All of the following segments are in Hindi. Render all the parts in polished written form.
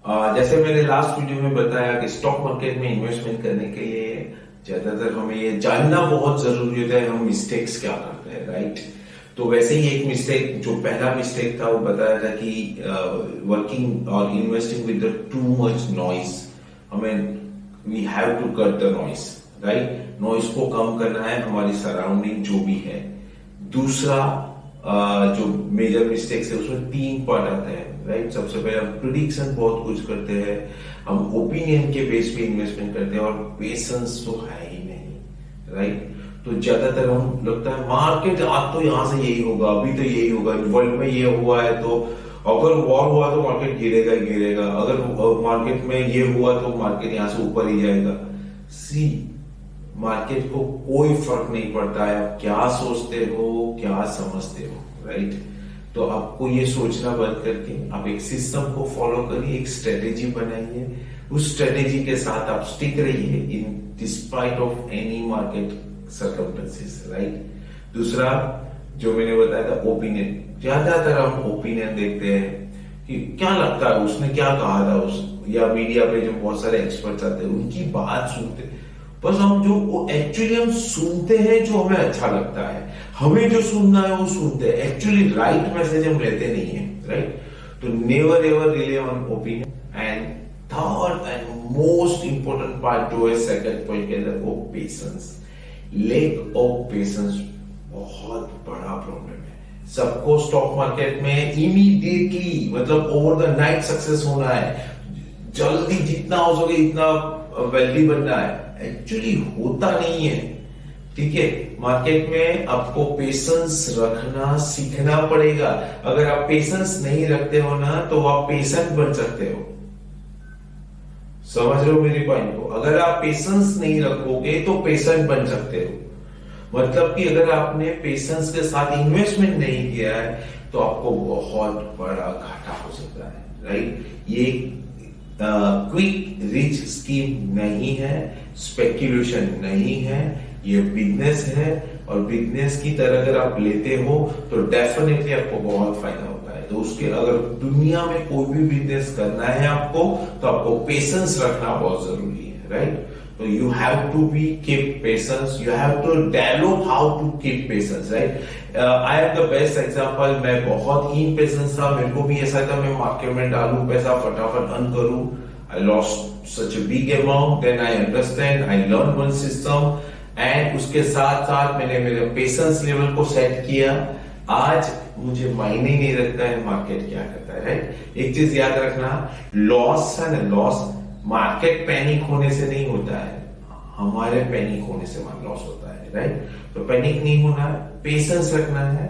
जैसे मैंने लास्ट वीडियो में बताया कि स्टॉक मार्केट में इन्वेस्टमेंट करने के लिए ज्यादातर हमें ये जानना बहुत जरूरी होता है हम मिस्टेक्स क्या करते हैं, राइट। तो वैसे ही एक मिस्टेक, जो पहला मिस्टेक था वो बताया था कि वर्किंग और investing with too much noise, हमें we have to cut the noise, right. Noise को कम करना है, हमारी सराउंडिंग जो भी है। दूसरा जो मेजर मिस्टेक्स है उसमें 3 पार्ट आता है, राइट। सबसे पहले हम प्रिडिक्शन बहुत कुछ करते हैं, हम ओपिनियन के बेस पे इन्वेस्टमेंट करते हैं और पेशेंस तो है ही नहीं, राइट। तो ज्यादातर हम लगता है मार्केट आज तो यहां से यही होगा, अभी तो यही होगा, वर्ल्ड में ये हुआ है तो अगर वॉर हुआ तो मार्केट गिरेगा ही गिरेगा, अगर मार्केट में ये हुआ तो मार्केट यहां से ऊपर ही जाएगा। सी, मार्केट को कोई फर्क नहीं पड़ता है आप क्या सोचते हो, क्या समझते हो, राइट। तो आपको ये सोचना बंद करके आप एक सिस्टम को फॉलो करिए, एक स्ट्रेटेजी बनाइए, उस स्ट्रेटेजी के साथ आप स्टिक रहिए in despite of any market circumstances, right. दूसरा जो मैंने बताया था ओपिनियन, ज्यादातर हम ओपिनियन देखते हैं कि क्या लगता है उसने क्या कहा था, उस या मीडिया पे जो बहुत सारे एक्सपर्ट्स आते हैं उनकी बात सुनते हैं, बस हम जो एक्चुअली हम सुनते हैं जो हमें अच्छा लगता है, हमें जो सुनना है वो सुनते हैं, एक्चुअली राइट मैसेज हम लेते नहीं है, राइट। तो never ever relay on opinion. And third and most important part जो है सेकंड पॉइंट के अंदर, वो पेशेंस। लैक ऑफ पेशेंस बहुत बड़ा प्रॉब्लम है। सबको स्टॉक मार्केट में इमीडिएटली मतलब ओवर द नाइट सक्सेस होना है, जल्दी जितना हो सके इतना वेल्दी बनना है, एक्चुअली होता नहीं है, ठीक है। मार्केट में आपको पेशेंस रखना सीखना पड़ेगा। अगर आप पेशेंस नहीं रखते हो ना तो आप पेशेंट बन सकते हो, समझ रहे हो मेरी पॉइंट को। अगर आप पेशेंस नहीं रखोगे तो पेशेंट बन सकते हो, मतलब कि अगर आपने पेशेंस के साथ इन्वेस्टमेंट नहीं किया है तो आपको बहुत बड़ा घाटा हो सकता है, राइट। ये क्विक रिच स्कीम नहीं है, स्पेक्यूलेशन नहीं है, ये बिजनेस है। और बिजनेस की तरह अगर आप लेते हो तो डेफिनेटली आपको बहुत फायदा होता है। तो उसके अगर दुनिया में कोई भी बिजनेस करना है आपको तो आपको पेशेंस रखना बहुत जरूरी है, राइट। तो you have to be keep patience, you have to develop how to keep patience, right. I am the best example. मैं बहुत ही पेशेंस था, मेरे को भी ऐसा था मैं मार्केट में डालूं पैसा, फटाफट अर्न करूं। I lost such a big amount, then I understand, I learned one system, and उसके साथ साथ मैंने मेरे पेशेंस लेवल को सेट किया। आज मुझे मायने नहीं रखता है मार्केट क्या करता है, राइट। एक चीज याद रखना, लॉस है ना, लॉस मार्केट पैनिक होने से नहीं होता है, हमारे पैनिक होने से लॉस होता है, राइट। तो पैनिक नहीं होना है, पेशेंस रखना है,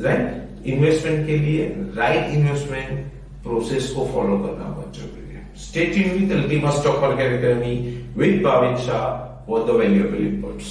राइट। इन्वेस्टमेंट के लिए राइट इन्वेस्टमेंट प्रोसेस को फॉलो करना बहुत जरूरी है। Stay tuned with Ultima Stock Market Academy with Bhavin Shah for the valuable inputs.